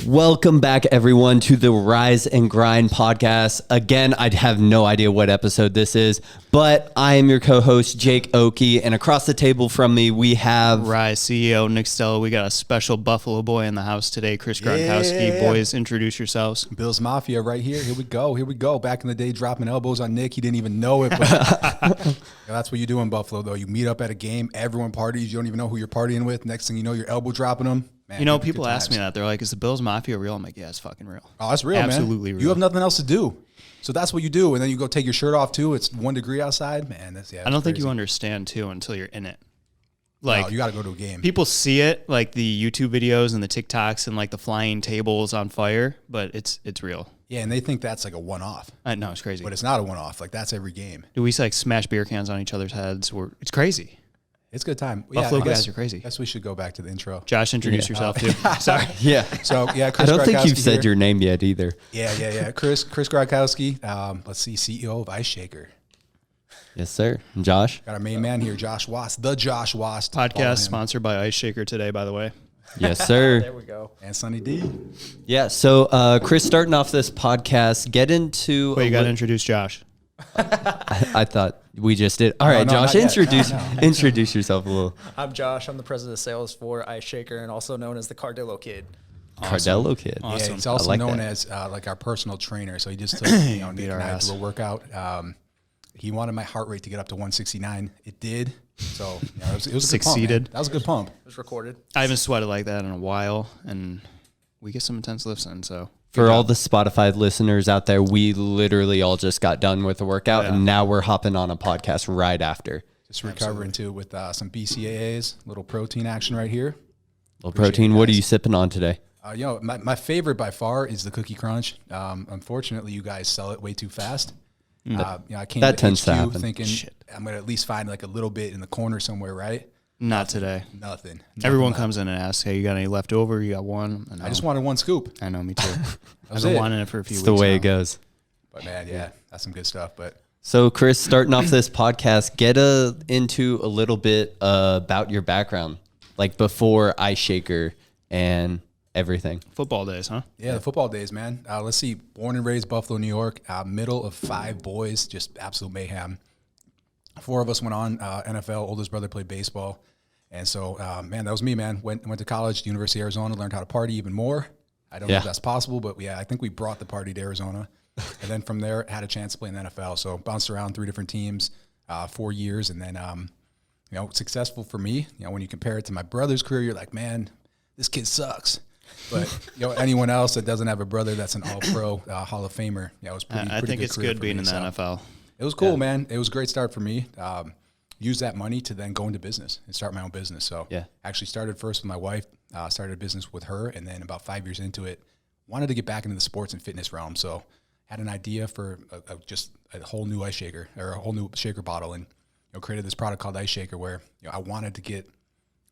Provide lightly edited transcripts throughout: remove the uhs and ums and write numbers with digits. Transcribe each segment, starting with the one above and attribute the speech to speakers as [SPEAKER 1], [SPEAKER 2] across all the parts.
[SPEAKER 1] Welcome back, everyone, to the Ryse and Grind podcast. Again, I have no idea what episode this is, but I am your co-host, Jake Oakey, and across the table from me, we have
[SPEAKER 2] Ryse CEO Nick Stella. We got a special Buffalo boy in the house today, Chris Gronkowski.
[SPEAKER 3] Yeah.
[SPEAKER 2] Boys, introduce yourselves.
[SPEAKER 3] Bills Mafia right here. Here we go. Back in the day, dropping elbows on Nick. He didn't even know it, but that's what you do in Buffalo, though. You meet up at a game, everyone parties. You don't even know who you're partying with. Next thing you know, you're elbow dropping them. Man,
[SPEAKER 2] you know, people ask me that. They're like, is the Bills Mafia real? I'm like, yeah, it's fucking real.
[SPEAKER 3] Oh, that's real,
[SPEAKER 2] Absolutely
[SPEAKER 3] man.
[SPEAKER 2] real.
[SPEAKER 3] You have nothing else to do. So that's what you do. And then you go take your shirt off, too. It's 1 degree outside. Man, that's
[SPEAKER 2] I don't think you understand, too, until you're in it. Like,
[SPEAKER 3] no, you got to go to a game.
[SPEAKER 2] People see it, like the YouTube videos and the TikToks and like the flying tables on fire, but it's real.
[SPEAKER 3] Yeah, and they think that's like a one-off.
[SPEAKER 2] No, it's crazy.
[SPEAKER 3] But it's not a one-off. Like, that's every game.
[SPEAKER 2] Do we like smash beer cans on each other's heads? It's crazy.
[SPEAKER 3] It's a good time.
[SPEAKER 2] Buffalo guys are crazy.
[SPEAKER 3] I guess we should go back to the intro.
[SPEAKER 2] Josh, introduce yourself, too.
[SPEAKER 1] Sorry. Yeah.
[SPEAKER 3] So, yeah,
[SPEAKER 1] I
[SPEAKER 3] Chris
[SPEAKER 1] don't think
[SPEAKER 3] Gronkowski
[SPEAKER 1] you've said
[SPEAKER 3] here.
[SPEAKER 1] your name yet either.
[SPEAKER 3] Yeah. Chris Gronkowski. Let's see, CEO of Ice Shaker.
[SPEAKER 1] Yes, sir. And Josh?
[SPEAKER 3] Got our main man here, Josh Wast, the Josh Wast. Follow him.
[SPEAKER 2] Podcast sponsored by Ice Shaker today, by the way.
[SPEAKER 1] Yes, sir.
[SPEAKER 4] There we go.
[SPEAKER 3] And Sunny D.
[SPEAKER 1] Yeah, so Chris, starting off this podcast, get into...
[SPEAKER 2] Wait, you got to introduce Josh.
[SPEAKER 1] I thought we just did. All right,
[SPEAKER 3] no,
[SPEAKER 1] Josh,
[SPEAKER 3] not yet.
[SPEAKER 1] introduce yourself a little.
[SPEAKER 4] I'm Josh. I'm the president of sales for Ice Shaker and also known as the Cardillo Kid.
[SPEAKER 1] Cardello Kid.
[SPEAKER 2] Awesome.
[SPEAKER 3] Yeah, he's also
[SPEAKER 1] like
[SPEAKER 3] known
[SPEAKER 1] that.
[SPEAKER 3] as like our personal trainer. So he just took Nick and
[SPEAKER 2] our
[SPEAKER 3] I
[SPEAKER 2] ass.
[SPEAKER 3] to a workout. He wanted my heart rate to get up to 169. It did. So it was a good
[SPEAKER 2] Succeeded.
[SPEAKER 3] pump, man. That was a good pump.
[SPEAKER 4] It was recorded.
[SPEAKER 2] I haven't sweated like that in a while, and we get some intense lifts in, so...
[SPEAKER 1] For all the Spotify listeners out there, we literally all just got done with the workout, and now we're hopping on a podcast right after.
[SPEAKER 3] Just recovering too with some BCAAs, little protein action right here.
[SPEAKER 1] Little protein. What are you sipping on today?
[SPEAKER 3] My favorite by far is the Cookie Crunch. Unfortunately, you guys sell it way too fast. I came
[SPEAKER 1] That
[SPEAKER 3] to
[SPEAKER 1] tends to
[SPEAKER 3] HQ
[SPEAKER 1] happen.
[SPEAKER 3] thinking I'm going to at least find like a little bit in the corner somewhere, right?
[SPEAKER 2] Not today.
[SPEAKER 3] Nothing.
[SPEAKER 2] Everyone comes in and asks, hey, you got any left over? You got one? And
[SPEAKER 3] I just wanted one scoop.
[SPEAKER 2] I know, me too. I've
[SPEAKER 3] was
[SPEAKER 2] been
[SPEAKER 3] it.
[SPEAKER 2] wanting it for a few
[SPEAKER 1] It's
[SPEAKER 2] weeks
[SPEAKER 1] the way
[SPEAKER 2] now.
[SPEAKER 1] it goes.
[SPEAKER 3] But man, yeah, that's some good stuff. But
[SPEAKER 1] So, Chris, starting off this podcast, get into a little bit about your background, like before Ice Shaker and everything.
[SPEAKER 2] Football days, huh?
[SPEAKER 3] yeah, the football days, man. Let's see. Born and raised Buffalo, New York. Middle of 5 boys, just absolute mayhem. 4 of us went on NFL. Oldest brother played baseball. And so, man, that was me, man. Went to college, University of Arizona, learned how to party even more. I don't know if that's possible, but I think we brought the party to Arizona. And then from there, had a chance to play in the NFL. So bounced around 3 different teams, 4 years. And then, successful for me. When you compare it to my brother's career, you're like, man, this kid sucks. But, anyone else that doesn't have a brother that's an all-pro Hall of Famer, it was pretty
[SPEAKER 2] I think
[SPEAKER 3] good
[SPEAKER 2] it's
[SPEAKER 3] career
[SPEAKER 2] good
[SPEAKER 3] for
[SPEAKER 2] being
[SPEAKER 3] me,
[SPEAKER 2] in the
[SPEAKER 3] so.
[SPEAKER 2] NFL.
[SPEAKER 3] It was cool, man. It was a great start for me. Use that money to then go into business and start my own business. So actually started first with my wife, started a business with her. And then about 5 years into it, wanted to get back into the sports and fitness realm. So had an idea for just a whole new ice shaker or a whole new shaker bottle and created this product called Ice Shaker where I wanted to get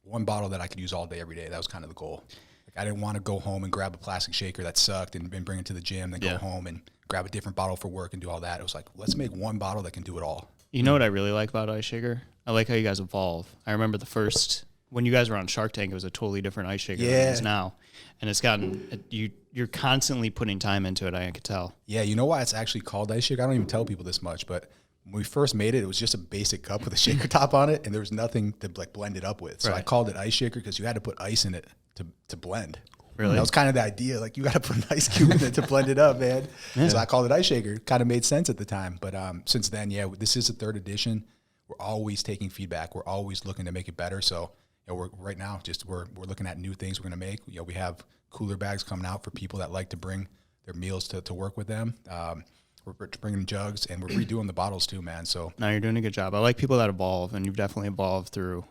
[SPEAKER 3] one bottle that I could use all day, every day. That was kind of the goal. Like I didn't want to go home and grab a plastic shaker that sucked and bring it to the gym, then go home and grab a different bottle for work and do all that. It was like, let's make one bottle that can do it all.
[SPEAKER 2] You know what I really like about Ice Shaker? I like how you guys evolve. I remember when you guys were on Shark Tank, it was a totally different Ice Shaker than it is now. And it's gotten, you're constantly putting time into it, I could tell.
[SPEAKER 3] Yeah, you know why it's actually called Ice Shaker? I don't even tell people this much, but when we first made it, it was just a basic cup with a shaker top on it, and there was nothing to like blend it up with. So I called it Ice Shaker because you had to put ice in it to blend.
[SPEAKER 2] Really?
[SPEAKER 3] That was kind of the idea. Like, you got to put an ice cube in it to blend it up, man. Yeah. So I called it Ice Shaker. Kind of made sense at the time. But since then, this is the 3rd edition. We're always taking feedback. We're always looking to make it better. So we're right now we're looking at new things we're going to make. We have cooler bags coming out for people that like to bring their meals to work with them. We're bringing jugs, and we're redoing the bottles too, man. So
[SPEAKER 2] No, you're doing a good job. I like people that evolve, and you've definitely evolved through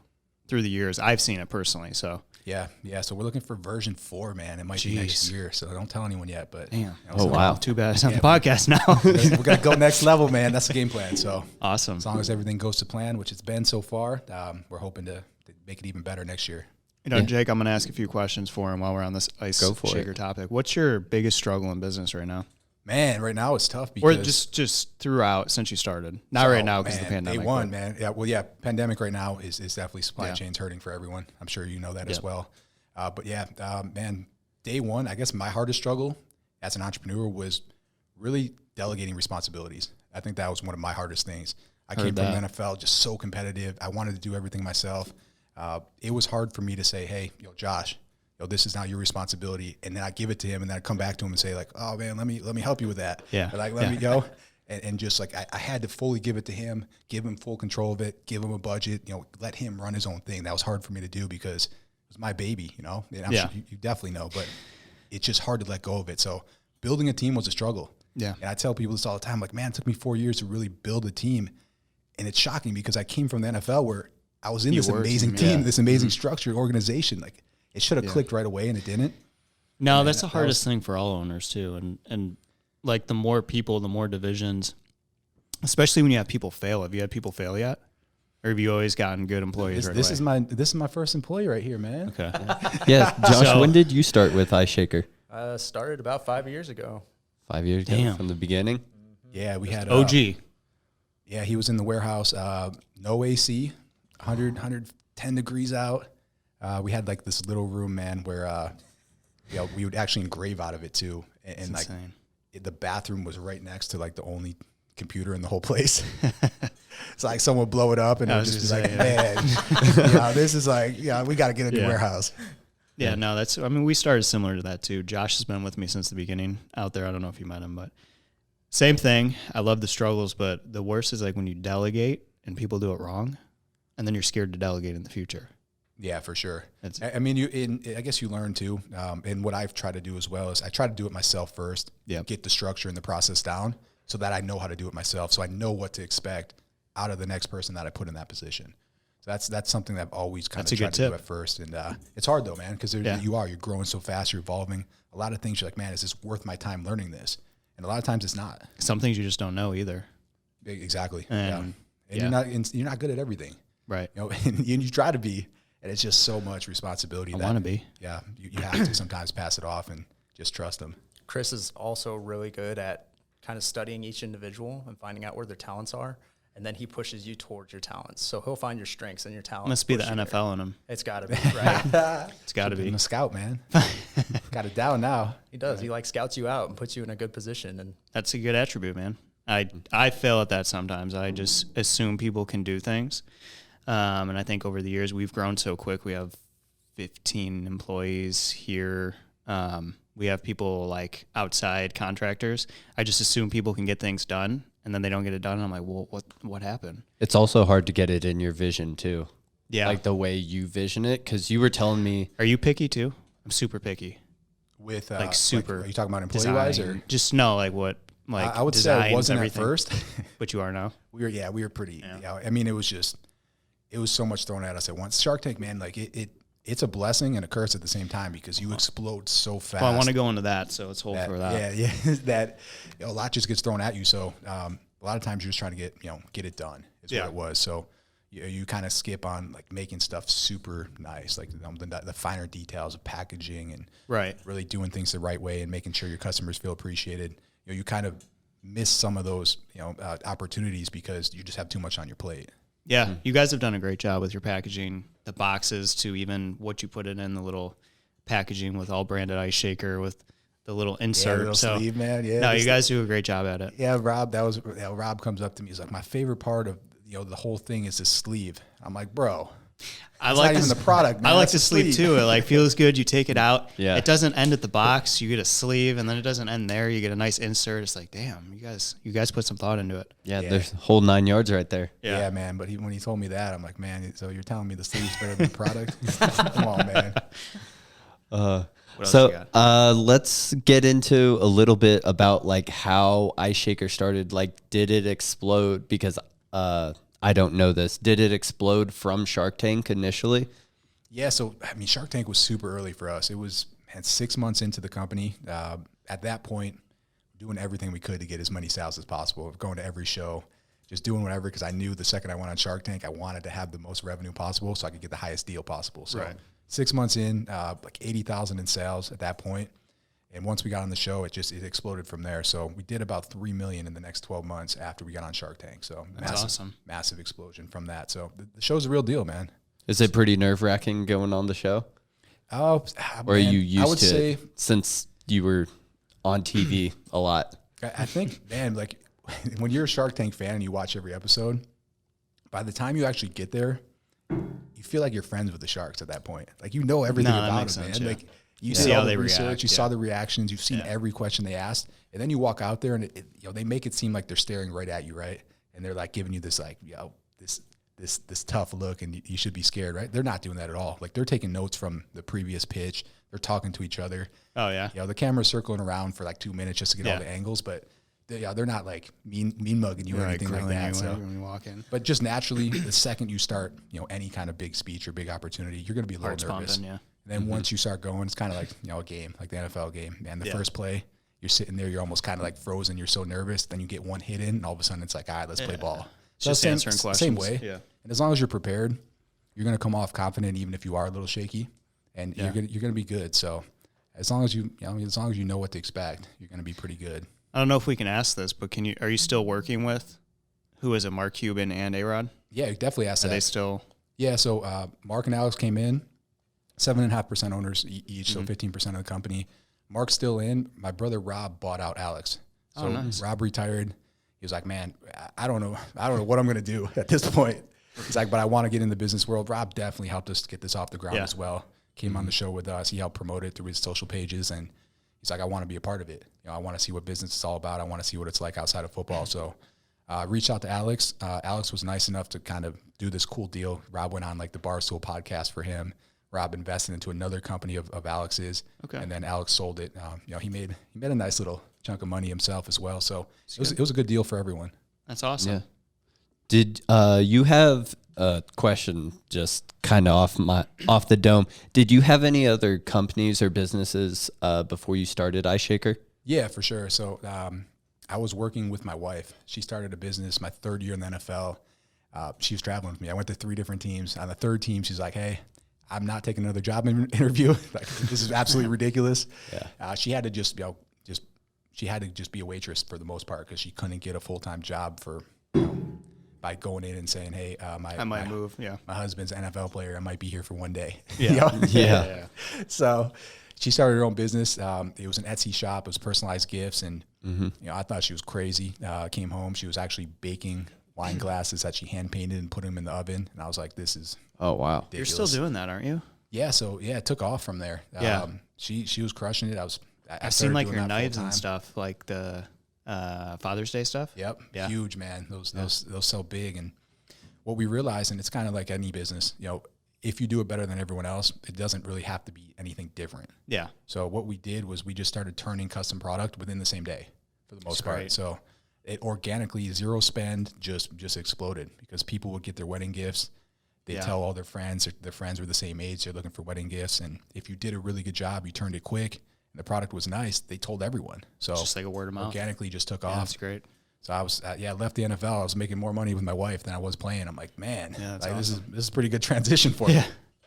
[SPEAKER 2] the years. I've seen it personally, so.
[SPEAKER 3] Yeah. So we're looking for version 4, man. It might be next year, so don't tell anyone yet. But
[SPEAKER 2] Damn.
[SPEAKER 1] Oh, wow.
[SPEAKER 2] Too bad it's on the podcast now.
[SPEAKER 3] we're gonna go next level, man. That's the game plan. So
[SPEAKER 2] Awesome.
[SPEAKER 3] as long as everything goes to plan, which it's been so far, we're hoping to make it even better next year.
[SPEAKER 2] Jake, I'm going to ask a few questions for him while we're on this Ice Shaker topic. What's your biggest struggle in business right now?
[SPEAKER 3] Man, right now it's tough because...
[SPEAKER 2] Or just throughout since you started. Not right now because of the pandemic.
[SPEAKER 3] Day one, man. Yeah, pandemic right now is definitely supply chains hurting for everyone. I'm sure you know that as well. Man, day one, I guess my hardest struggle as an entrepreneur was really delegating responsibilities. I think that was one of my hardest things. I came from the NFL, just so competitive. I wanted to do everything myself. It was hard for me to say, hey, Josh, this is now your responsibility. And then I give it to him, and then I come back to him and say, like, oh man, let me help you with that.
[SPEAKER 2] Yeah.
[SPEAKER 3] But, like, let me go. And just like, I had to fully give it to him, give him full control of it, give him a budget, let him run his own thing. That was hard for me to do because it was my baby, and I'm sure you definitely know, but it's just hard to let go of it. So building a team was a struggle. Yeah. And I tell people this all the time, like, man, it took me 4 years to really build a team. And it's shocking because I came from the NFL where I was in this amazing team, this amazing structured organization. Like, it should have clicked right away, and it didn't.
[SPEAKER 2] No, that's the hardest thing for all owners too. And like, the more people, the more divisions, especially when you have people fail. Have you had people fail yet? Or have you always gotten good employees
[SPEAKER 3] This is my first employee right here, man.
[SPEAKER 2] Okay.
[SPEAKER 1] Yeah, Josh, when did you start with Ice Shaker?
[SPEAKER 4] Started about 5 years ago.
[SPEAKER 1] 5 years ago from the beginning?
[SPEAKER 3] Yeah, we had
[SPEAKER 2] OG.
[SPEAKER 3] Yeah, he was in the warehouse, no AC, 110 degrees out. We had like this little room, man, where we would actually engrave out of it too. And like the bathroom was right next to like the only computer in the whole place. It's like someone would blow it up and it would just be like, man, this is like, we got to get a new warehouse.
[SPEAKER 2] Yeah, no, we started similar to that too. Josh has been with me since the beginning out there. I don't know if you met him, but same thing. I love the struggles, but the worst is like when you delegate and people do it wrong, and then you're scared to delegate in the future.
[SPEAKER 3] Yeah, for sure. I guess you learn too. And what I've tried to do as well is I try to do it myself first, get the structure and the process down so that I know how to do it myself. So I know what to expect out of the next person that I put in that position. So that's something that I've always kind of tried to do at first. And it's hard though, man, because you're growing so fast, you're evolving. A lot of things you're like, man, is this worth my time learning this? And a lot of times it's not.
[SPEAKER 2] Some things you just don't know either.
[SPEAKER 3] Exactly.
[SPEAKER 2] And
[SPEAKER 3] you're not good at everything.
[SPEAKER 2] Right.
[SPEAKER 3] And you try to be. And it's just so much responsibility.
[SPEAKER 2] I want to be.
[SPEAKER 3] Yeah, you have to sometimes pass it off and just trust them.
[SPEAKER 4] Chris is also really good at kind of studying each individual and finding out where their talents are. And then he pushes you towards your talents. So he'll find your strengths and your talents.
[SPEAKER 2] Must be the NFL in him.
[SPEAKER 4] It's got to be, right?
[SPEAKER 2] It's got to be.
[SPEAKER 3] I'm a scout, man. Got it down now.
[SPEAKER 4] He does. He like scouts you out and puts you in a good position. And
[SPEAKER 2] that's a good attribute, man. I fail at that sometimes. I just assume people can do things. And I think over the years we've grown so quick. We have 15 employees here. We have people like outside contractors. I just assume people can get things done, and then they don't get it done. And I'm like, well, what happened?
[SPEAKER 1] It's also hard to get it in your vision too.
[SPEAKER 2] Yeah.
[SPEAKER 1] Like the way you vision it. Because you were telling me.
[SPEAKER 2] Are you picky too? I'm super picky.
[SPEAKER 3] With
[SPEAKER 2] like super.
[SPEAKER 3] Are you talking about employee-wise or?
[SPEAKER 2] Just no, like what? Like
[SPEAKER 3] I would say I wasn't
[SPEAKER 2] everything.
[SPEAKER 3] at first.
[SPEAKER 2] But you are now?
[SPEAKER 3] We were pretty. Yeah. I mean, it was so much thrown at us at once. Shark Tank, man, like it's a blessing and a curse at the same time because you explode so fast.
[SPEAKER 2] Well, I want to go into that, so let's hold for that.
[SPEAKER 3] Yeah, that a lot just gets thrown at you. So a lot of times you're just trying to get it done is what it was. So you kind of skip on like making stuff super nice, like the finer details of packaging and really doing things the right way and making sure your customers feel appreciated. You kind of miss some of those opportunities because you just have too much on your plate.
[SPEAKER 2] Yeah, you guys have done a great job with your packaging, the boxes to even what you put it in, the little packaging with all branded Ice Shaker with the little insert.
[SPEAKER 3] Little sleeve, man. Yeah,
[SPEAKER 2] no, you guys do a great job at it.
[SPEAKER 3] Yeah, Rob, Rob comes up to me. He's like, my favorite part of the whole thing is the sleeve. I'm like, bro.
[SPEAKER 2] I like
[SPEAKER 3] even the product. Man.
[SPEAKER 2] I like the sleeve too. It like feels good. You take it out.
[SPEAKER 1] Yeah.
[SPEAKER 2] It doesn't end at the box. You get a sleeve, and then it doesn't end there. You get a nice insert. It's like, damn, you guys put some thought into it.
[SPEAKER 1] Yeah, there's a whole 9 yards right there.
[SPEAKER 3] Yeah, man. But when he told me that, I'm like, man. So you're telling me the sleeve's better than the product? Come on, man.
[SPEAKER 1] Let's get into a little bit about like how Ice Shaker started. Like, did it explode? Because I don't know this. Did it explode from Shark Tank initially?
[SPEAKER 3] Yeah, so, I mean, Shark Tank was super early for us. It was 6 months into the company. At that point, doing everything we could to get as many sales as possible, going to every show, just doing whatever, because I knew the second I went on Shark Tank, I wanted to have the most revenue possible so I could get the highest deal possible. So 6 months in, like 80,000 in sales at that point. And once we got on the show, it exploded from there. So we did about 3 million in the next 12 months after we got on Shark Tank. So
[SPEAKER 2] that's awesome.
[SPEAKER 3] Massive explosion from that. So the show's a real deal, man.
[SPEAKER 1] Is it pretty nerve-wracking going on the show?
[SPEAKER 3] Oh,
[SPEAKER 1] Or are
[SPEAKER 3] man,
[SPEAKER 1] you
[SPEAKER 3] I
[SPEAKER 1] used
[SPEAKER 3] would
[SPEAKER 1] to
[SPEAKER 3] say,
[SPEAKER 1] it since you were on TV a lot?
[SPEAKER 3] I think, man, like when you're a Shark Tank fan and you watch every episode, by the time you actually get there, you feel like you're friends with the sharks at that point. Like, you know everything
[SPEAKER 2] No, that
[SPEAKER 3] about
[SPEAKER 2] makes
[SPEAKER 3] them, man.
[SPEAKER 2] sense, yeah.
[SPEAKER 3] Like, you
[SPEAKER 2] See
[SPEAKER 3] see
[SPEAKER 2] how
[SPEAKER 3] all the
[SPEAKER 2] they
[SPEAKER 3] research,
[SPEAKER 2] react,
[SPEAKER 3] you
[SPEAKER 2] yeah.
[SPEAKER 3] saw the reactions, you've seen
[SPEAKER 2] Yeah.
[SPEAKER 3] every question they asked, and then you walk out there and they make it seem like they're staring right at you, right? And they're like giving you this like, this tough look, and you should be scared, right? They're not doing that at all. Like, they're taking notes from the previous pitch. They're talking to each other.
[SPEAKER 2] Oh yeah.
[SPEAKER 3] The camera's circling around for like 2 minutes just to get all
[SPEAKER 2] Yeah.
[SPEAKER 3] the angles, but they're not like mean mugging you or anything like
[SPEAKER 2] grilling
[SPEAKER 3] that.
[SPEAKER 2] you
[SPEAKER 3] So,
[SPEAKER 2] when you walk in.
[SPEAKER 3] but just naturally, the second you start, any kind of big speech or big opportunity, you're going to be a little
[SPEAKER 2] Heart's
[SPEAKER 3] nervous.
[SPEAKER 2] pumping, yeah.
[SPEAKER 3] And then once you start going, it's kind of like, a game, like the NFL game. Man, the
[SPEAKER 2] Yeah.
[SPEAKER 3] first play, you're sitting there, you're almost kind of like frozen. You're so nervous. Then you get one hit in, and all of a sudden it's like, all right, let's play ball. So
[SPEAKER 2] Just answering
[SPEAKER 3] same
[SPEAKER 2] questions.
[SPEAKER 3] way.
[SPEAKER 2] Yeah.
[SPEAKER 3] And as long as you're prepared, you're going to come off confident, even if you are a little shaky, and
[SPEAKER 2] Yeah.
[SPEAKER 3] you're going to be good. So as long as as long as you know what to expect, you're going to be pretty good.
[SPEAKER 2] I don't know if we can ask this, but are you still working with, who is it, Mark Cuban and A-Rod?
[SPEAKER 3] Yeah, definitely ask
[SPEAKER 2] Are
[SPEAKER 3] that.
[SPEAKER 2] they still?
[SPEAKER 3] Yeah, so Mark and Alex came in, 7.5% owners each, so 15% of the company. Mark's still in. My brother Rob bought out Alex. So
[SPEAKER 2] nice.
[SPEAKER 3] Rob retired. He was like, man, I don't know what I'm going to do at this point. He's like, but I want to get in the business world. Rob definitely helped us get this off the ground
[SPEAKER 2] Yeah.
[SPEAKER 3] as well. Came on the show with us. He helped promote it through his social pages, and he's like, I want to be a part of it. I want to see what business is all about. I want to see what it's like outside of football. So reached out to Alex. Alex was nice enough to kind of do this cool deal. Rob went on like the Barstool podcast for him. Rob invested into another company of Alex's,
[SPEAKER 2] Okay.
[SPEAKER 3] and then Alex sold it. He made a nice little chunk of money himself as well. So it was a good deal for everyone.
[SPEAKER 2] That's awesome.
[SPEAKER 1] Yeah. Did you have a question just kind of off the dome? Did you have any other companies or businesses before you started iShaker?
[SPEAKER 3] Yeah, for sure. So I was working with my wife. She started a business my third year in the NFL. She was traveling with me. I went to 3 different teams. On the third team, she's like, hey, I'm not taking another job interview. Like, this is absolutely ridiculous.
[SPEAKER 1] Yeah.
[SPEAKER 3] She had to just be a waitress for the most part, because she couldn't get a full-time job by going in and saying, hey,
[SPEAKER 2] I might move. Yeah.
[SPEAKER 3] my husband's an NFL player. I might be here for one day.
[SPEAKER 2] Yeah.
[SPEAKER 1] Yeah.
[SPEAKER 3] So she started her own business. It was an Etsy shop. It was personalized gifts. And, I thought she was crazy. Came home. She was actually baking wine glasses that she hand painted and put them in the oven. And I was like, this is
[SPEAKER 1] Oh, wow.
[SPEAKER 2] You're
[SPEAKER 3] ridiculous.
[SPEAKER 2] still doing that, aren't you?
[SPEAKER 3] Yeah. So yeah, it took off from there.
[SPEAKER 2] Yeah.
[SPEAKER 3] She was crushing it.
[SPEAKER 2] I've seen like your knives and stuff, like the Father's Day stuff.
[SPEAKER 3] Yep.
[SPEAKER 2] Yeah.
[SPEAKER 3] Huge, man. Those sell big. And what we realized, and it's kind of like any business, if you do it better than everyone else, it doesn't really have to be anything different.
[SPEAKER 2] Yeah.
[SPEAKER 3] So what we did was we just started turning custom product within the same day for the most part.
[SPEAKER 2] great.
[SPEAKER 3] So it organically, zero spend, just exploded, because people would get their wedding gifts. They
[SPEAKER 2] Yeah.
[SPEAKER 3] tell all their friends were the same age. They're looking for wedding gifts. And if you did a really good job, you turned it quick, and the product was nice, they told everyone. So
[SPEAKER 2] It's just like a word of mouth.
[SPEAKER 3] organically just took
[SPEAKER 2] Yeah,
[SPEAKER 3] off.
[SPEAKER 2] that's great.
[SPEAKER 3] So I was, I left the NFL. I was making more money with my wife than I was playing. I'm like, man,
[SPEAKER 2] Yeah, that's
[SPEAKER 3] this is a pretty good transition for me.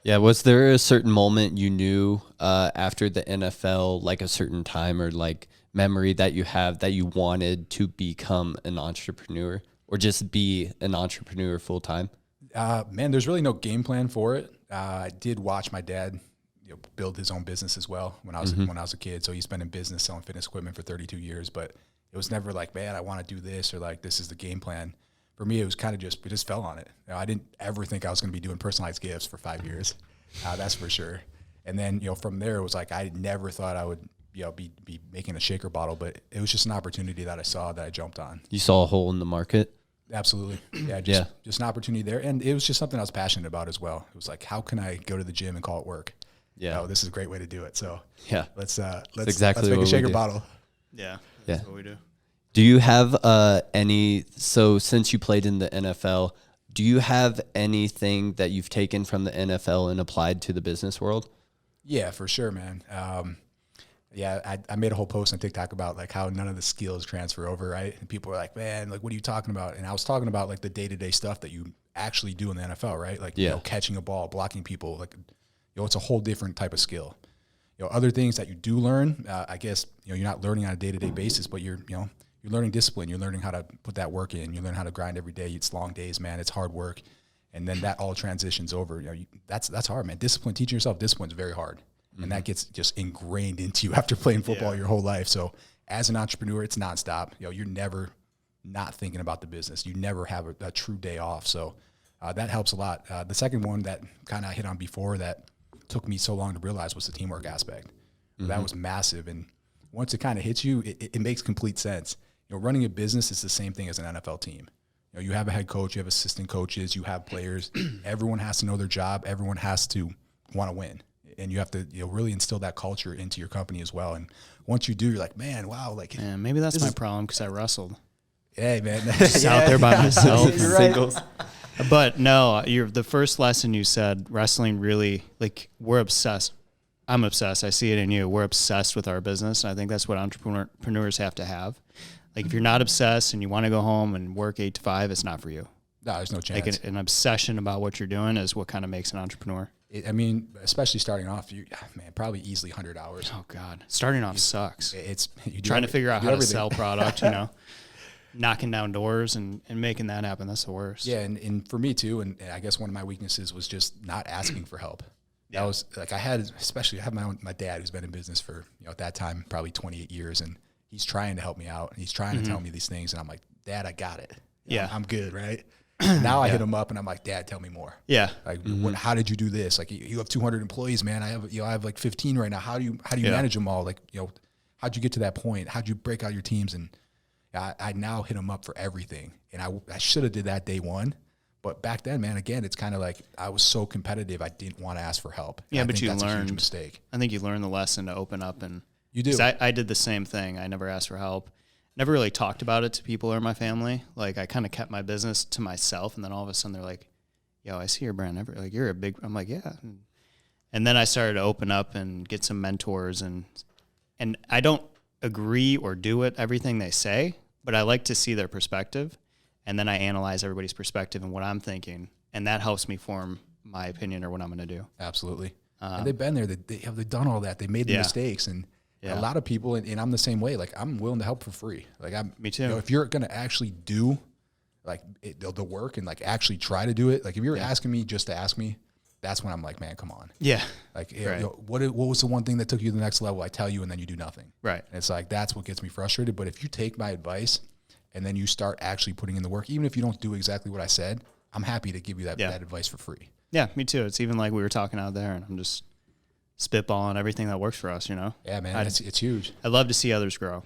[SPEAKER 1] Yeah. Was there a certain moment you knew after the NFL, like a certain time or like memory that you have, that you wanted to become an entrepreneur or just be an entrepreneur full time?
[SPEAKER 3] Man, there's really no game plan for it. I did watch my dad build his own business as well when I was a kid. So he's been in business selling fitness equipment for 32 years, but it was never like, man, I want to do this, or like, this is the game plan. For me, it was kind of we just fell on it. I didn't ever think I was going to be doing personalized gifts for 5 years. That's for sure. And then, from there, it was like, I never thought I would, be making a shaker bottle, but it was just an opportunity that I saw that I jumped on.
[SPEAKER 1] You saw a hole in the market?
[SPEAKER 3] Absolutely. Yeah.
[SPEAKER 1] Yeah.
[SPEAKER 3] Just an opportunity there. And it was just something I was passionate about as well. It was like, how can I go to the gym and call it work?
[SPEAKER 1] Yeah.
[SPEAKER 3] This is a great way to do it. So
[SPEAKER 1] Yeah.
[SPEAKER 3] let's
[SPEAKER 1] exactly
[SPEAKER 3] make
[SPEAKER 1] what
[SPEAKER 3] a
[SPEAKER 1] we
[SPEAKER 3] shaker
[SPEAKER 1] do.
[SPEAKER 3] bottle.
[SPEAKER 2] Yeah.
[SPEAKER 1] Yeah.
[SPEAKER 2] That's what we do.
[SPEAKER 1] Do you have so since you played in the NFL, do you have anything that you've taken from the NFL and applied to the business world?
[SPEAKER 3] Yeah, for sure, man. I made a whole post on TikTok about like how none of the skills transfer over, right? And people were like, man, like, what are you talking about? And I was talking about like the day-to-day stuff that you actually do in the NFL, right? Like, catching a ball, blocking people, like, it's a whole different type of skill. Other things that you do learn, I guess, you're not learning on a day-to-day basis, but you're learning discipline. You're learning how to put that work in. You learn how to grind every day. It's long days, man. It's hard work. And then that all transitions over. That's hard, man. Discipline, teaching yourself discipline is very hard. And that gets just ingrained into you after playing football your whole life. So as an entrepreneur, it's nonstop. You're never not thinking about the business. You never have a true day off. So that helps a lot. The second one that kind of hit on before that took me so long to realize was the teamwork aspect. That was massive. And once it kind of hits you, it makes complete sense. Running a business is the same thing as an NFL team. You have a head coach, you have assistant coaches, you have players. Everyone has to know their job. Everyone has to want to win. And you have to really instill that culture into your company as well. And once you do, you're like, man, wow.
[SPEAKER 2] Maybe that's my problem because I wrestled.
[SPEAKER 3] Hey, man.
[SPEAKER 2] Just out there by myself.
[SPEAKER 3] You're right.
[SPEAKER 1] Singles.
[SPEAKER 2] But no, the first lesson you said, wrestling really, we're obsessed. I'm obsessed. I see it in you. We're obsessed with our business. And I think that's what entrepreneurs have to have. If you're not obsessed and you want to go home and work 8 to 5, it's not for you.
[SPEAKER 3] No, there's no chance.
[SPEAKER 2] An obsession about what you're doing is what kind of makes an entrepreneur.
[SPEAKER 3] Especially starting off, probably easily 100 hours.
[SPEAKER 2] Oh God, starting off sucks.
[SPEAKER 3] It's
[SPEAKER 2] trying to figure out how to sell product, knocking down doors and making that happen. That's the worst.
[SPEAKER 3] Yeah, and for me too. And I guess one of my weaknesses was just not asking for help. That was I had my dad who's been in business for at that time probably 28 years, and he's trying to help me out. He's trying to tell me these things, and I'm like, Dad, I got it. I'm good, right? Now I hit him up and I'm like, Dad, tell me more.
[SPEAKER 2] Yeah.
[SPEAKER 3] How did you do this? You have 200 employees, man. I have 15 right now. How do you manage them all? How'd you get to that point? How'd you break out your teams? And I now hit him up for everything. And I should have did that day one. But back then, man, again, it's kind of I was so competitive. I didn't want to ask for help.
[SPEAKER 2] Yeah, but you
[SPEAKER 3] that's
[SPEAKER 2] learned.
[SPEAKER 3] A huge mistake.
[SPEAKER 2] I think you learned the lesson to open up and
[SPEAKER 3] you do.
[SPEAKER 2] I did the same thing. I never asked for help. Never really talked about it to people or my family. I kind of kept my business to myself, and then all of a sudden they're like, "Yo, I see your brand. You're a big." I'm like, "Yeah." And then I started to open up and get some mentors, and I don't agree or do everything they say, but I like to see their perspective, and then I analyze everybody's perspective and what I'm thinking, and that helps me form my opinion or what I'm going to do.
[SPEAKER 3] Absolutely. And they've been there. They've done all that. They made the mistakes, and a lot of people, and I'm the same way. I'm willing to help for free.
[SPEAKER 2] Me too.
[SPEAKER 3] If you're going to actually do the work and actually try to do it, if you're asking me just to ask me, that's when I'm like, man, come on.
[SPEAKER 2] Yeah.
[SPEAKER 3] Right. What was the one thing that took you to the next level? I tell you, and then you do nothing.
[SPEAKER 2] Right.
[SPEAKER 3] And it's that's what gets me frustrated. But if you take my advice and then you start actually putting in the work, even if you don't do exactly what I said, I'm happy to give you that advice for free.
[SPEAKER 2] Yeah, me too. It's even we were talking out there, and I'm just spitballing everything that works for us,
[SPEAKER 3] Yeah, man, it's huge.
[SPEAKER 2] I love to see others grow.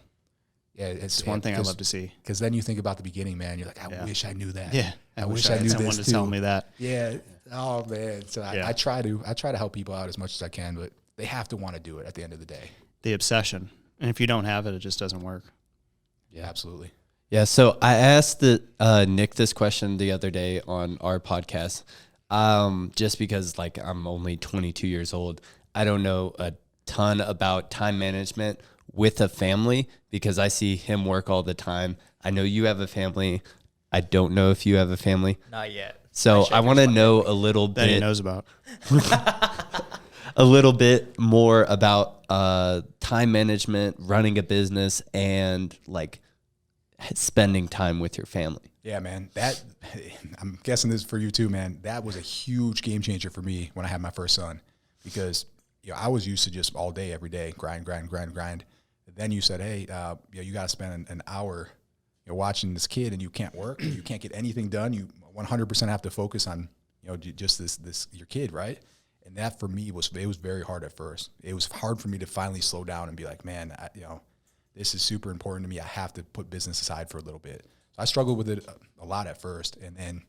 [SPEAKER 3] Yeah, it's
[SPEAKER 2] one thing I love to see.
[SPEAKER 3] Because then you think about the beginning, man. You're like, I wish I knew that.
[SPEAKER 2] Yeah,
[SPEAKER 3] I wish I
[SPEAKER 2] had
[SPEAKER 3] knew
[SPEAKER 2] someone
[SPEAKER 3] this
[SPEAKER 2] to
[SPEAKER 3] too.
[SPEAKER 2] tell me that.
[SPEAKER 3] Yeah. Oh man. So I try to help people out as much as I can, but they have to want to do it at the end of the day.
[SPEAKER 2] The obsession, and if you don't have it, it just doesn't work.
[SPEAKER 3] Yeah, absolutely.
[SPEAKER 1] Yeah. So I asked Nick this question the other day on our podcast, just because I'm only 22 years old. I don't know a ton about time management with a family because I see him work all the time. I know you have a family. I don't know if you have a family.
[SPEAKER 4] Not yet.
[SPEAKER 1] So I want to know a little
[SPEAKER 2] That he
[SPEAKER 1] bit.
[SPEAKER 2] knows about.
[SPEAKER 1] A little bit more about time management, running a business, and spending time with your family.
[SPEAKER 3] Yeah, man. I'm guessing this is for you too, man. That was a huge game changer for me when I had my first son, because I was used to just all day, every day, grind. Then you said, hey, you got to spend an hour watching this kid, and you can't work, you can't get anything done. You 100% have to focus on just this your kid, right? And that for me was very hard at first. It was hard for me to finally slow down and be like, man, this is super important to me. I have to put business aside for a little bit. So I struggled with it a lot at first, and then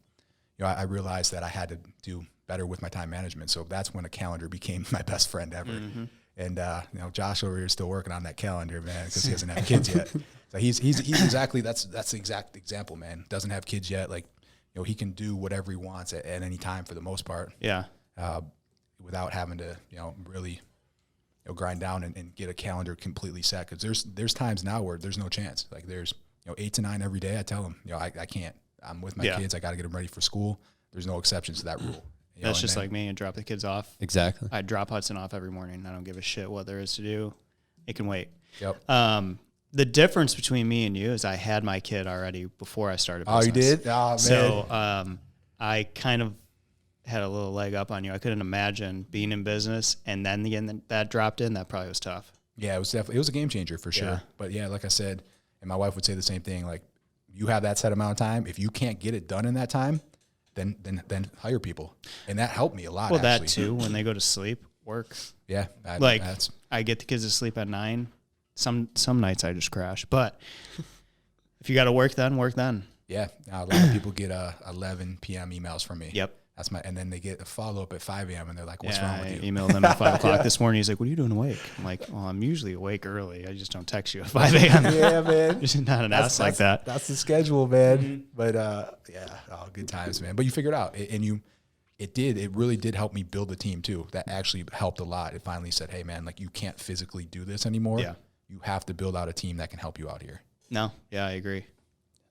[SPEAKER 3] I realized that I had to do better with my time management. So that's when a calendar became my best friend ever. Mm-hmm. And Josh over here is still working on that calendar, man, because he hasn't had kids yet. So he's exactly that's the exact example, man. Doesn't have kids yet. He can do whatever he wants at any time for the most part.
[SPEAKER 2] Yeah.
[SPEAKER 3] Without having to really grind down and get a calendar completely set. Because there's times now where there's no chance. There's 8 to 9 every day. I tell him I can't. I'm with my kids. I got to get them ready for school. There's no exceptions to that rule.
[SPEAKER 2] That's just like me, and drop the kids off.
[SPEAKER 1] Exactly.
[SPEAKER 2] I drop Hudson off every morning. I don't give a shit what there is to do. It can wait.
[SPEAKER 3] Yep.
[SPEAKER 2] The difference between me and you is I had my kid already before I started business.
[SPEAKER 3] Oh, you did? Oh, man.
[SPEAKER 2] So I kind of had a little leg up on you. I couldn't imagine being in business and then getting that dropped in. That probably was tough.
[SPEAKER 3] Yeah, it was a game changer for sure.
[SPEAKER 2] Yeah.
[SPEAKER 3] But yeah, like I said, and my wife would say the same thing. Like, you have that set amount of time. If you can't get it done in that time, then hire people, and that helped me a lot.
[SPEAKER 2] Well,
[SPEAKER 3] actually.
[SPEAKER 2] that too. When they go to sleep, work.
[SPEAKER 3] Yeah,
[SPEAKER 2] I get the kids to sleep at 9. Some nights I just crash, but if you got to work then.
[SPEAKER 3] Yeah, a lot of people get 11 p.m. emails from me.
[SPEAKER 2] Yep.
[SPEAKER 3] And then they get a follow up at 5 a.m. and they're like, "What's wrong with you?"
[SPEAKER 2] I emailed them at 5 o'clock this morning. He's like, "What are you doing awake?" I'm like, "Well, I'm usually awake early. I just don't text you at 5 a.m."
[SPEAKER 3] Yeah, man.
[SPEAKER 2] Just not an ass like that.
[SPEAKER 3] That's the schedule, man. But good times, man. But you figured it out, it really did help me build the team too. That actually helped a lot. It finally said, "Hey, man, like, you can't physically do this anymore.
[SPEAKER 2] Yeah.
[SPEAKER 3] You have to build out a team that can help you out here."
[SPEAKER 2] No, yeah, I agree.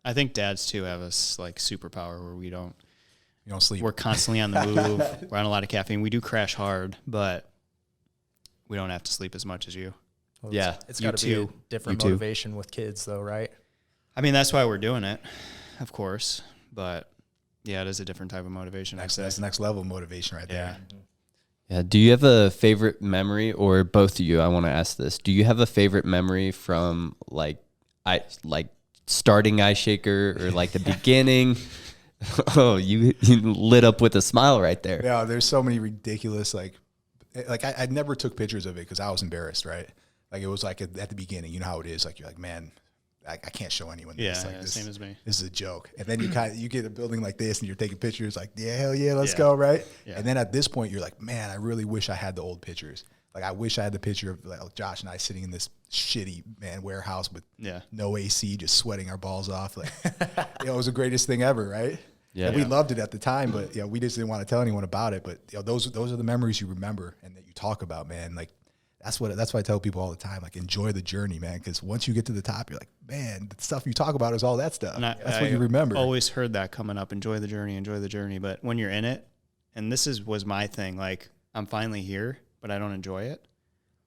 [SPEAKER 2] I think dads too have this like superpower where we don't.
[SPEAKER 3] You don't sleep.
[SPEAKER 2] We're constantly on the move. We're on a lot of caffeine. We do crash hard, but we don't have to sleep as much as you.
[SPEAKER 4] Well,
[SPEAKER 1] Yeah,
[SPEAKER 4] it's got to be a different
[SPEAKER 1] You too.
[SPEAKER 4] motivation with kids, though, right?
[SPEAKER 2] I mean, that's why we're doing it, of course. But yeah, it is a different type of motivation.
[SPEAKER 3] That's the next level of motivation right there.
[SPEAKER 1] Yeah. Do you have a favorite memory, or both of you? I want to ask this. Do you have a favorite memory from like starting Ice Shaker, or like the beginning? Oh, you lit up with a smile right there.
[SPEAKER 3] Yeah, there's so many ridiculous I never took pictures of it because I was embarrassed, right? Like, it was like at the beginning, you know how it is. Like, you're like, man, I can't show anyone this.
[SPEAKER 2] Yeah,
[SPEAKER 3] Like, this,
[SPEAKER 2] same as me.
[SPEAKER 3] This is a joke. And then you get a building like this and you're taking pictures like, yeah, hell yeah, let's go, right?
[SPEAKER 2] Yeah.
[SPEAKER 3] And then at this point, you're like, man, I really wish I had the old pictures. Like, I wish I had the picture of like Josh and I sitting in this shitty warehouse with no AC, just sweating our balls off. Like, it was the greatest thing ever, right?
[SPEAKER 1] Yeah.
[SPEAKER 3] And we loved it at the time, but we just didn't want to tell anyone about it. But those are the memories you remember and that you talk about, man. Like, that's why I tell people all the time, like, enjoy the journey, man. Because once you get to the top, you're like, man, the stuff you talk about is all that stuff. That's what you remember.
[SPEAKER 2] I always heard that coming up. Enjoy the journey. But when you're in it, and was my thing. Like, I'm finally here, but I don't enjoy it.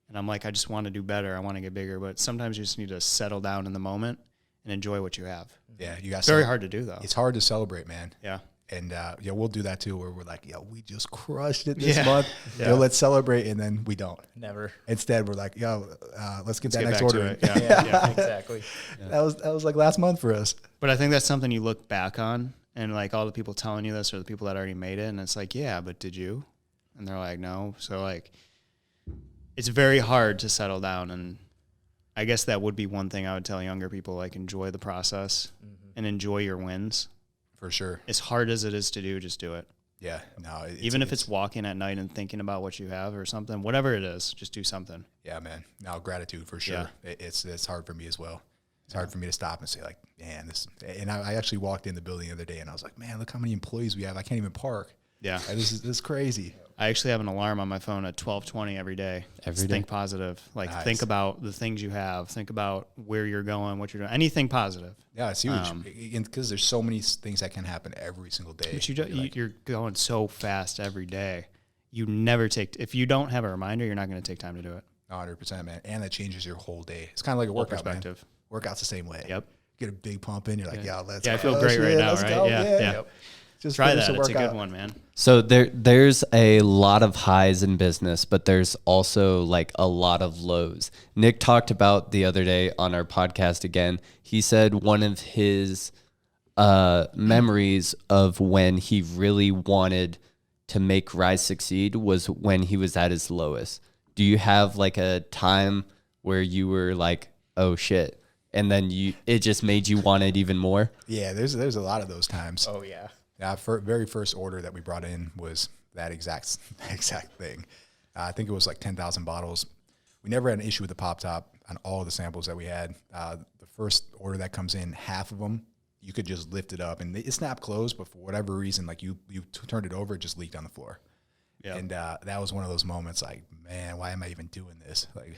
[SPEAKER 2] And I'm like, I just want to do better. I want to get bigger. But sometimes you just need to settle down in the moment and enjoy what you have.
[SPEAKER 3] Yeah, you got.
[SPEAKER 2] It's very hard to do, though.
[SPEAKER 3] It's hard to celebrate, man.
[SPEAKER 2] Yeah.
[SPEAKER 3] And we'll do that too, where we're like, we just crushed it this month.
[SPEAKER 2] Yeah.
[SPEAKER 3] Let's celebrate, and then we don't.
[SPEAKER 4] Never.
[SPEAKER 3] Instead, we're like, let's get that
[SPEAKER 2] get
[SPEAKER 3] next
[SPEAKER 2] back to
[SPEAKER 3] order.
[SPEAKER 2] it. Yeah.
[SPEAKER 4] Exactly.
[SPEAKER 3] That was like last month for us.
[SPEAKER 2] But I think that's something you look back on, and like all the people telling you this, or the people that already made it, and it's like, yeah, but did you? And they're like, no. So like, it's very hard to settle down, and I guess that would be one thing I would tell younger people, like, enjoy the process and enjoy your wins.
[SPEAKER 3] For sure.
[SPEAKER 2] As hard as it is to do, just do it.
[SPEAKER 3] Yeah. No.
[SPEAKER 2] Even if it's walking at night and thinking about what you have or something, whatever it is, just do something.
[SPEAKER 3] Yeah, man. No, gratitude for sure. Yeah. It's hard for me as well. It's hard for me to stop and say, like, man, this. And I actually walked in the building the other day and I was like, man, look how many employees we have. I can't even park.
[SPEAKER 2] Yeah.
[SPEAKER 3] This is crazy.
[SPEAKER 2] I actually have an alarm on my phone at 12:20 every day. Think positive. Like, nice. Think about the things you have. Think about where you're going, what you're doing. Anything positive.
[SPEAKER 3] Yeah, it's huge. Because there's so many things that can happen every single day.
[SPEAKER 2] But you're going so fast every day. You never if you don't have a reminder, you're not going to take time to do it.
[SPEAKER 3] 100%, man. And that changes your whole day. It's kind of like a workout, man. Workout's the same way.
[SPEAKER 2] Yep.
[SPEAKER 3] Get a big pump in. You're like, let's go.
[SPEAKER 2] I feel great right now, right?
[SPEAKER 3] Go.
[SPEAKER 2] Yeah.
[SPEAKER 3] Yep. Just
[SPEAKER 2] try that. It's a good one, man.
[SPEAKER 1] So there's a lot of highs in business, but there's also like a lot of lows. Nick talked about the other day on our podcast again. He said one of his memories of when he really wanted to make Ryse succeed was when he was at his lowest. Do you have like a time where you were like, oh shit, and then it just made you want it even more?
[SPEAKER 3] Yeah, there's a lot of those times.
[SPEAKER 4] Oh yeah.
[SPEAKER 3] Yeah, very first order that we brought in was that exact thing. I think it was like 10,000 bottles. We never had an issue with the pop top on all of the samples that we had. The first order that comes in, half of them, you could just lift it up and it snapped closed, but for whatever reason, like you turned it over, it just leaked on the floor. Yep. And that was one of those moments like, man, why am I even doing this? Like,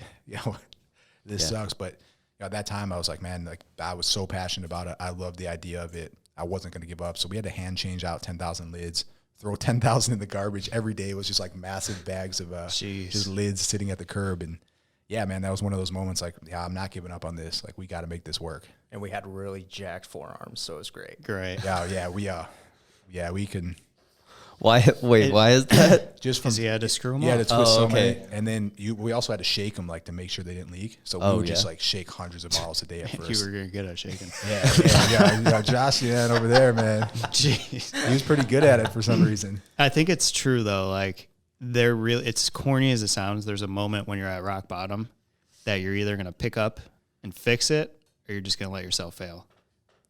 [SPEAKER 3] this sucks. But at that time I was like, man, like I was so passionate about it. I loved the idea of it. I wasn't going to give up. So we had to hand change out 10,000 lids, throw 10,000 in the garbage every day. It was just like massive bags of just lids sitting at the curb. And yeah, man, that was one of those moments like, I'm not giving up on this. Like, we got to make this work.
[SPEAKER 4] And we had really jacked forearms, so it was great.
[SPEAKER 2] Great.
[SPEAKER 3] We can.
[SPEAKER 1] Why? Wait, why is that?
[SPEAKER 3] Just from
[SPEAKER 2] Because he had to screw them
[SPEAKER 3] yeah, to
[SPEAKER 2] up.
[SPEAKER 3] twist
[SPEAKER 1] Oh,
[SPEAKER 3] so
[SPEAKER 1] okay.
[SPEAKER 3] many, and then we also had to shake them like to make sure they didn't leak. So we
[SPEAKER 1] Oh,
[SPEAKER 3] would just
[SPEAKER 1] yeah.
[SPEAKER 3] like shake hundreds of bottles a day at
[SPEAKER 2] You
[SPEAKER 3] first.
[SPEAKER 2] were good at shaking.
[SPEAKER 3] Yeah, Josh, over there, man.
[SPEAKER 2] Jeez.
[SPEAKER 3] He was pretty good at it for some reason.
[SPEAKER 2] I think it's true though. Like it's corny as it sounds. There's a moment when you're at rock bottom that you're either going to pick up and fix it or you're just going to let yourself fail.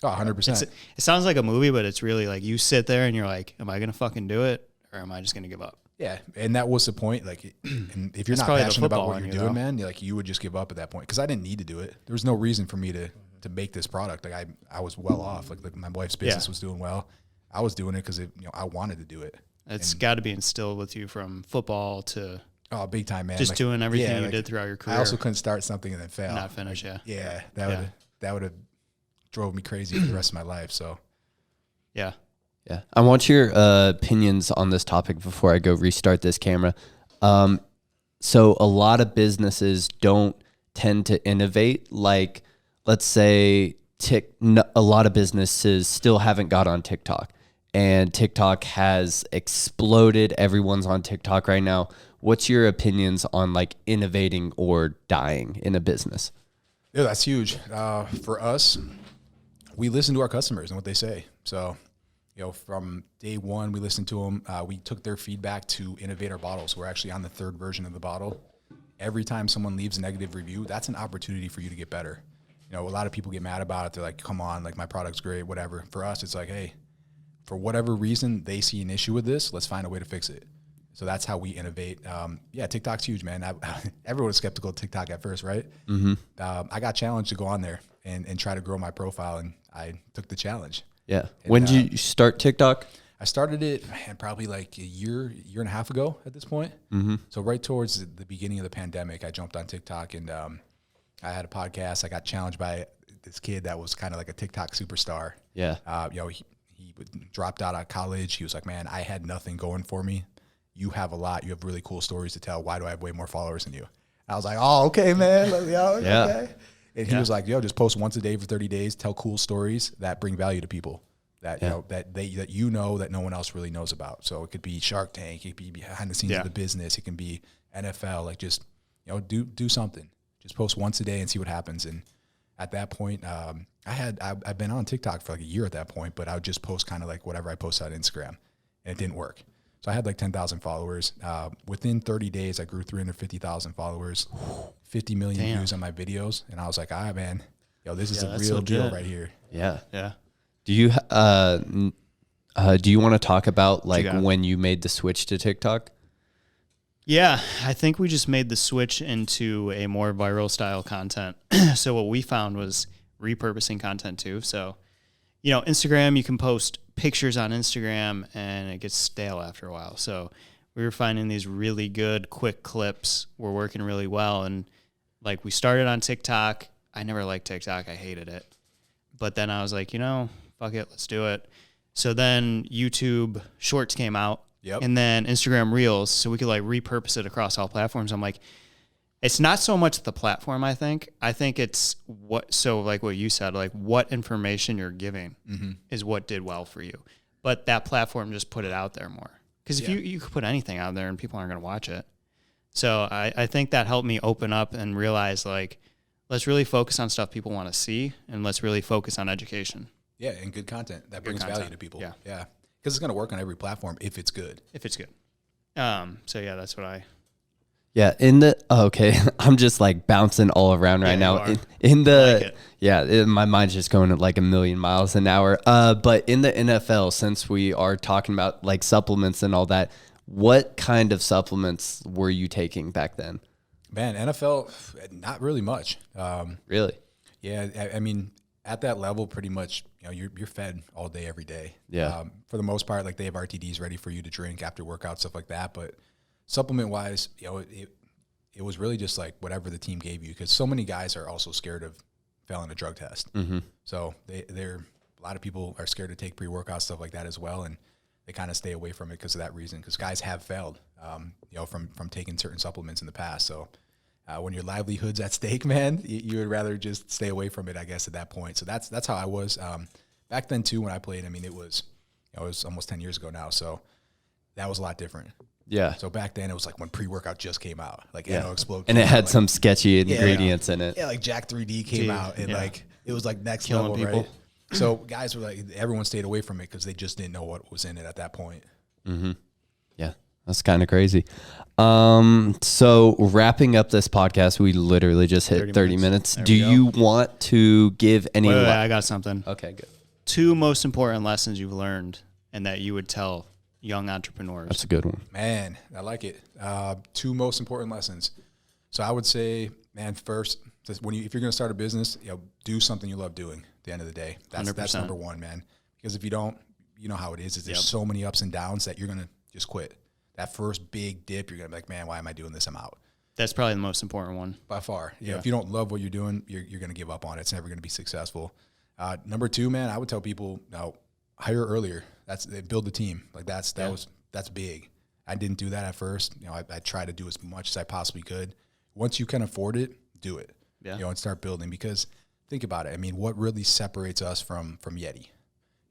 [SPEAKER 3] Oh, 100%.
[SPEAKER 2] It sounds like a movie, but it's really like you sit there and you're like, am I going to fucking do it or am I just going to give up?
[SPEAKER 3] Yeah, and that was the point. Like, and if you're
[SPEAKER 2] That's
[SPEAKER 3] not
[SPEAKER 2] probably the
[SPEAKER 3] passionate about
[SPEAKER 2] football
[SPEAKER 3] what
[SPEAKER 2] in
[SPEAKER 3] you're
[SPEAKER 2] you,
[SPEAKER 3] doing,
[SPEAKER 2] though.
[SPEAKER 3] man, you would just give up at that point. Because I didn't need to do it. There was no reason for me to make this product. Like, I was well off. Like my wife's business was doing well. I was doing it because I wanted to do it.
[SPEAKER 2] It's got to be instilled with you from football to
[SPEAKER 3] Oh, big time, man!
[SPEAKER 2] just doing everything you
[SPEAKER 3] like,
[SPEAKER 2] did throughout your career.
[SPEAKER 3] I also couldn't start something and then fail.
[SPEAKER 2] not finish.
[SPEAKER 3] Yeah, that would have drove me crazy for the rest of my life. So
[SPEAKER 2] Yeah.
[SPEAKER 1] Yeah. I want your opinions on this topic before I go restart this camera. So a lot of businesses don't tend to innovate. Like, let's say a lot of businesses still haven't got on TikTok, and TikTok has exploded. Everyone's on TikTok right now. What's your opinions on like innovating or dying in a business?
[SPEAKER 3] yeah, that's huge for us. We listen to our customers and what they say. So, from day one, we listened to them. We took their feedback to innovate our bottles. We're actually on the 3rd version of the bottle. Every time someone leaves a negative review, that's an opportunity for you to get better. A lot of people get mad about it. They're like, come on, like my product's great, whatever. For us, it's like, hey, for whatever reason they see an issue with this, let's find a way to fix it. So that's how we innovate. TikTok's huge, man. Everyone was skeptical of TikTok at first, right? Mm-hmm. I got challenged to go on there and try to grow my profile, and I took the challenge.
[SPEAKER 1] Yeah. When did you start TikTok?
[SPEAKER 3] I started it probably like a year and a half ago at this point. Mm-hmm. So right towards the beginning of the pandemic, I jumped on TikTok, and I had a podcast. I got challenged by this kid that was kind of like a TikTok superstar.
[SPEAKER 1] Yeah.
[SPEAKER 3] He dropped out of college. He was like, man, I had nothing going for me. You have a lot. You have really cool stories to tell. Why do I have way more followers than you? I was like, oh, okay, man. Okay. And he was like, just post once a day for 30 days, tell cool stories that bring value to people that, that no one else really knows about. So it could be Shark Tank. It could be behind the scenes of the business. It can be NFL. Like just, do something. Just post once a day and see what happens. And at that point, I've been on TikTok for like a year at that point, but I would just post kind of like whatever I post on Instagram, and it didn't work. So I had like 10,000 followers. Within 30 days, I grew 350,000 followers, 50 million views on my videos. And I was like, man, this is a real deal right here.
[SPEAKER 1] Yeah.
[SPEAKER 2] Yeah.
[SPEAKER 1] Do you want to talk about like when you made the switch to TikTok?
[SPEAKER 2] Yeah, I think we just made the switch into a more viral style content. So what we found was repurposing content too. So, Instagram, you can post pictures on Instagram and it gets stale after a while. So we were finding these really good quick clips were working really well. And like we started on TikTok. I never liked TikTok. I hated it. But then I was like, fuck it, let's do it. So then YouTube Shorts came out.
[SPEAKER 3] Yep.
[SPEAKER 2] And then Instagram Reels, so we could like repurpose it across all platforms. I'm like, it's not so much the platform, I think it's what you said, like what information you're giving is what did well for you. But that platform just put it out there more. Because if you could put anything out there and people aren't going to watch it. So I think that helped me open up and realize like, let's really focus on stuff people want to see, and let's really focus on education.
[SPEAKER 3] Yeah, and good content that brings value to people. Yeah. Because it's going to work on every platform if it's good.
[SPEAKER 2] So yeah, that's what I.
[SPEAKER 1] Yeah, okay, I'm just like bouncing all around right now. My mind's just going at like a million miles an hour. But in the NFL, since we are talking about like supplements and all that, what kind of supplements were you taking back then?
[SPEAKER 3] Man, NFL, not really much.
[SPEAKER 1] Really?
[SPEAKER 3] Yeah, I mean, at that level, pretty much, you're fed all day, every day.
[SPEAKER 1] Yeah.
[SPEAKER 3] For the most part, like they have RTDs ready for you to drink after workout, stuff like that. But supplement wise, it was really just like whatever the team gave you, because so many guys are also scared of failing a drug test. Mm-hmm. So a lot of people are scared to take pre-workout stuff like that as well, and they kind of stay away from it because of that reason. Because guys have failed, from taking certain supplements in the past. So. When your livelihood's at stake, man, you would rather just stay away from it, I guess, at that point. So that's how I was back then too. When I played, I mean, it was almost 10 years ago now. So that was a lot different.
[SPEAKER 1] Yeah.
[SPEAKER 3] So back then it was like when pre-workout just came out, like
[SPEAKER 1] Yeah.
[SPEAKER 3] Explode.
[SPEAKER 1] And it had
[SPEAKER 3] like,
[SPEAKER 1] some sketchy ingredients in it.
[SPEAKER 3] Yeah, like Jack 3D came out, and like it was like next
[SPEAKER 2] Killing
[SPEAKER 3] level,
[SPEAKER 2] people.
[SPEAKER 3] right? So guys were like, everyone stayed away from it because they just didn't know what was in it at that point.
[SPEAKER 1] Yeah, that's kind of crazy. So wrapping up this podcast, we literally just hit 30 minutes.
[SPEAKER 2] There
[SPEAKER 1] Do
[SPEAKER 2] we go.
[SPEAKER 1] you want to give any?
[SPEAKER 2] Wait, I got something.
[SPEAKER 1] Okay, good.
[SPEAKER 2] 2 most important lessons you've learned and that you would tell young entrepreneurs.
[SPEAKER 1] That's a good one.
[SPEAKER 3] Man, I like it. 2 most important lessons. So I would say, man, first, if you're going to start a business, do something you love doing. At the end of the day, that's
[SPEAKER 2] 100%.
[SPEAKER 3] number one, man. Because if you don't, you know how it is. There's so many ups and downs that you're going to just quit. That first big dip, you're going to be like, man, why am I doing this? I'm out.
[SPEAKER 2] That's probably the most important one.
[SPEAKER 3] By far. If you don't love what you're doing, you're going to give up on it. It's never going to be successful. Number 2, man, I would tell people, hire earlier. Build a team. Like that's big. I didn't do that at first. I tried to do as much as I possibly could. Once you can afford it, do it. And start building, because think about it. I mean, what really separates us from Yeti?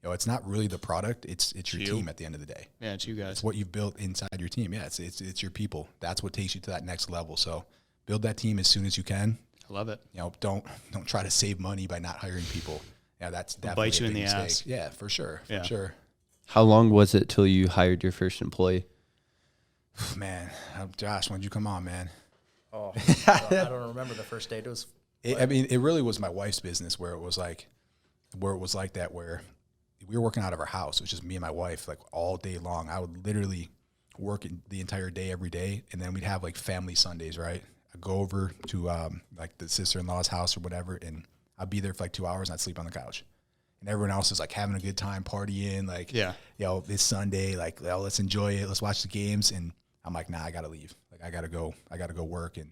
[SPEAKER 3] It's not really the product. It's your team at the end of the day.
[SPEAKER 2] Yeah, it's you guys.
[SPEAKER 3] It's what you've built inside your team. Yeah, it's your people. That's what takes you to that next level. So build that team as soon as you can.
[SPEAKER 2] I love it.
[SPEAKER 3] Don't try to save money by not hiring people. Yeah, that's definitely
[SPEAKER 2] bite you
[SPEAKER 3] a
[SPEAKER 2] in
[SPEAKER 3] big
[SPEAKER 2] the
[SPEAKER 3] mistake.
[SPEAKER 2] ass.
[SPEAKER 3] Yeah, for sure. For sure.
[SPEAKER 1] How long was it till you hired your first employee?
[SPEAKER 3] Man, Josh, when'd you come on, man?
[SPEAKER 4] Oh, I don't remember the first date. It was.
[SPEAKER 3] It really was my wife's business where it was like that, where we were working out of our house. It was just me and my wife, like all day long. I would literally work the entire day, every day. And then we'd have like family Sundays, right? I'd go over to like the sister-in-law's house or whatever. And I'd be there for like 2 hours and I'd sleep on the couch. And everyone else is like having a good time, partying, like, it's Sunday, like, let's enjoy it. Let's watch the games. And I'm like, nah, I got to leave. Like, I got to go work, and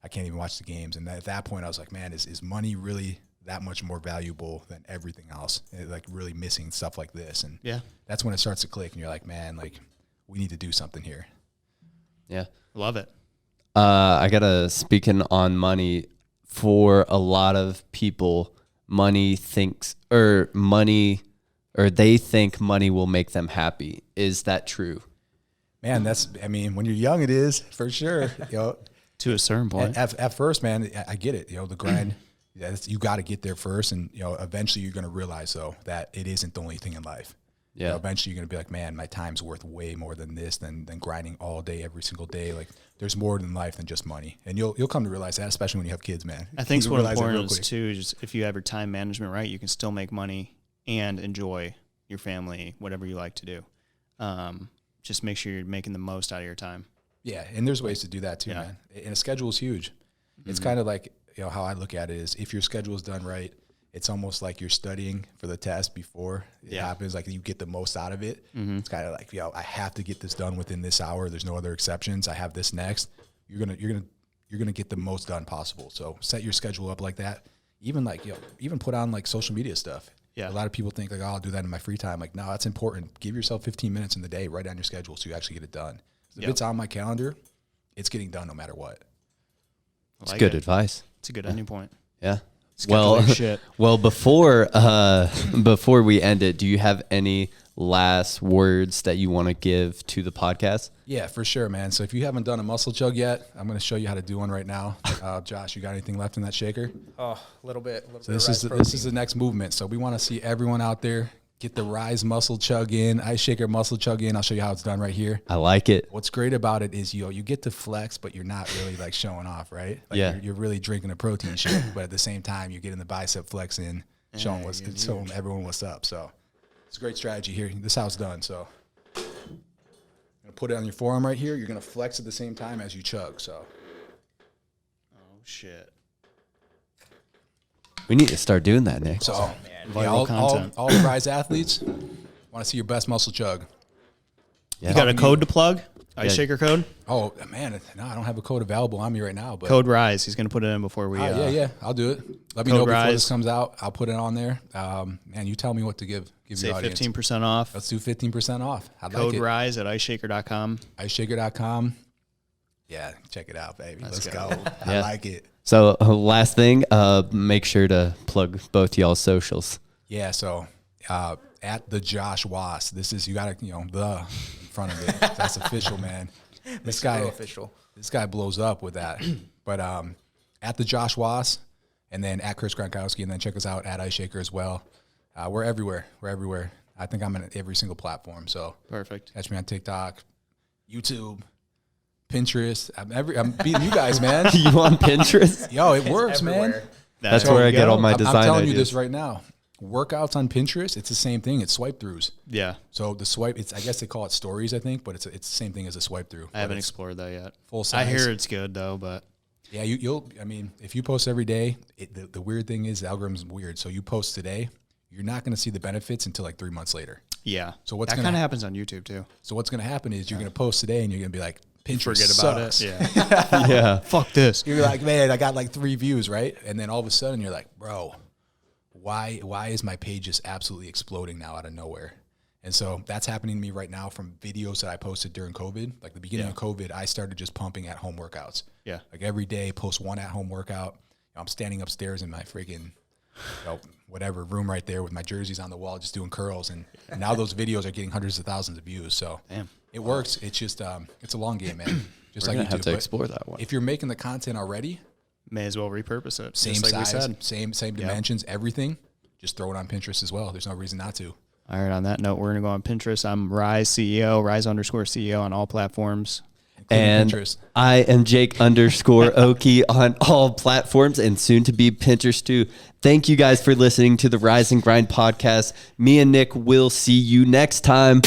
[SPEAKER 3] I can't even watch the games. And at that point I was like, man, is money really that much more valuable than everything else? And like really missing stuff like this. And that's when it starts to click and you're like, man, like we need to do something here.
[SPEAKER 1] Yeah.
[SPEAKER 2] Love it.
[SPEAKER 1] I gotta, speaking on money, for a lot of people, they think money will make them happy. Is that true?
[SPEAKER 3] Man, when you're young, it is for sure.
[SPEAKER 2] To a certain point.
[SPEAKER 3] At first, man, I get it. The grind, you got to get there first. And, eventually you're going to realize, though, that it isn't the only thing in life. Yeah. Eventually you're going to be like, man, my time's worth way more than this, than grinding all day, every single day. Like, there's more in life than just money. And you'll come to realize that, especially when you have kids, man.
[SPEAKER 2] I think what's important is, too, is if you have your time management right, you can still make money and enjoy your family, whatever you like to do. Just make sure you're making the most out of your time.
[SPEAKER 3] Yeah, and there's ways to do that too, man. And a schedule is huge. It's kind of like, how I look at it is, if your schedule is done right, it's almost like you're studying for the test before it happens. Like, you get the most out of it. It's kind of like, I have to get this done within this hour. There's no other exceptions. I have this next. You're gonna get the most done possible. So set your schedule up like that. Even like, even put on like social media stuff. Yeah. A lot of people think like, I'll do that in my free time. Like, no, that's important. Give yourself 15 minutes in the day, write down your schedule so you actually get it done. If it's on my calendar, it's getting done no matter what.
[SPEAKER 1] That's good advice.
[SPEAKER 2] It's a good ending point.
[SPEAKER 1] Yeah. Well, before we end it, do you have any last words that you want to give to the podcast?
[SPEAKER 3] Yeah, for sure, man. So if you haven't done a muscle chug yet, I'm going to show you how to do one right now. Josh, you got anything left in that shaker?
[SPEAKER 4] Oh, a little bit.
[SPEAKER 3] So this is the next movement. So we want to see everyone out there get the Ryse muscle chug in, ice shaker muscle chug in. I'll show you how it's done right here.
[SPEAKER 1] I like it.
[SPEAKER 3] What's great about it is you get to flex, but you're not really like showing off, right? Like you're really drinking a protein shake, but at the same time you're getting the bicep flex in, showing everyone what's up. So it's a great strategy here. This is how it's done. So I'm gonna put it on your forearm right here. You're gonna flex at the same time as you chug. So.
[SPEAKER 2] Oh shit.
[SPEAKER 1] We need to start doing that, Nick.
[SPEAKER 3] So,
[SPEAKER 2] viral content.
[SPEAKER 3] All the Ryse athletes want to see your best muscle chug.
[SPEAKER 2] Yeah. You got a code to plug? Ice shaker code?
[SPEAKER 3] Oh, man. No, I don't have a code available on me right now. But
[SPEAKER 2] code Ryse. He's going to put it in before we...
[SPEAKER 3] yeah. I'll do it. Let me know before this comes out. I'll put it on there. Man, you tell me what to give your audience.
[SPEAKER 2] 15% off.
[SPEAKER 3] Let's do 15% off.
[SPEAKER 2] Code Ryse at iceshaker.com.
[SPEAKER 3] Iceshaker.com. Yeah, check it out, baby. Let's go. I like it.
[SPEAKER 1] So last thing, make sure to plug both y'all's socials.
[SPEAKER 3] Yeah, so at the Josh Was. This is, you got to, the front of it. That's official, man. This guy
[SPEAKER 4] official.
[SPEAKER 3] This guy blows up with that. But at the Josh Was, and then at Chris Gronkowski, and then check us out at Ice Shaker as well. We're everywhere. We're everywhere. I think I'm in every single platform. So
[SPEAKER 2] Perfect.
[SPEAKER 3] catch me on TikTok, YouTube, Pinterest. I'm beating you guys, man.
[SPEAKER 1] You on Pinterest?
[SPEAKER 3] Yo, it works, man.
[SPEAKER 4] Everywhere.
[SPEAKER 1] That's where I get all my design
[SPEAKER 3] I'm telling
[SPEAKER 1] ideas.
[SPEAKER 3] you this right now. Workouts on Pinterest, it's the same thing. It's swipe throughs.
[SPEAKER 2] Yeah.
[SPEAKER 3] So the swipe, I guess they call it stories, I think, but it's the same thing as a swipe through.
[SPEAKER 2] I haven't explored that yet.
[SPEAKER 3] Full size.
[SPEAKER 2] I hear it's good though, but
[SPEAKER 3] Yeah, you'll. I mean, if you post every day, the weird thing is the algorithm's weird. So you post today, you're not going to see the benefits until like 3 months later.
[SPEAKER 2] yeah.
[SPEAKER 3] So what's
[SPEAKER 2] that
[SPEAKER 3] gonna
[SPEAKER 2] kind of happens on YouTube too.
[SPEAKER 3] So what's going to happen is you're going to post today, and you're going to be like, Pinterest
[SPEAKER 2] Forget about
[SPEAKER 3] sucks.
[SPEAKER 2] it. Yeah.
[SPEAKER 1] Yeah.
[SPEAKER 2] Fuck this.
[SPEAKER 3] You're like, man, I got like 3 views, right? And then all of a sudden, you're like, bro, why is my page just absolutely exploding now out of nowhere? And so that's happening to me right now from videos that I posted during COVID. Like the beginning of COVID, I started just pumping at home workouts.
[SPEAKER 2] Yeah.
[SPEAKER 3] Like every day, post one at home workout. I'm standing upstairs in my freaking, whatever room right there with my jerseys on the wall, just doing curls. And now those videos are getting hundreds of thousands of views. So
[SPEAKER 2] Damn.
[SPEAKER 3] it works. It's just, it's a long game, man. Just
[SPEAKER 1] We're
[SPEAKER 3] like
[SPEAKER 1] gonna have
[SPEAKER 3] YouTube.
[SPEAKER 1] to
[SPEAKER 3] But
[SPEAKER 1] explore that one.
[SPEAKER 3] if you're making the content already,
[SPEAKER 2] May as well repurpose it.
[SPEAKER 3] same
[SPEAKER 2] just like
[SPEAKER 3] size,
[SPEAKER 2] we said.
[SPEAKER 3] same dimensions, everything, just throw it on Pinterest as well. There's no reason not to.
[SPEAKER 2] All right. On that note, we're gonna go on Pinterest. I'm Ryse CEO, Ryse_CEO on all platforms.
[SPEAKER 3] Including
[SPEAKER 1] And
[SPEAKER 3] Pinterest.
[SPEAKER 1] I am Jake_Oki on all platforms and soon to be Pinterest too. Thank you guys for listening to the Rise and Grind podcast. Me and Nick will see you next time.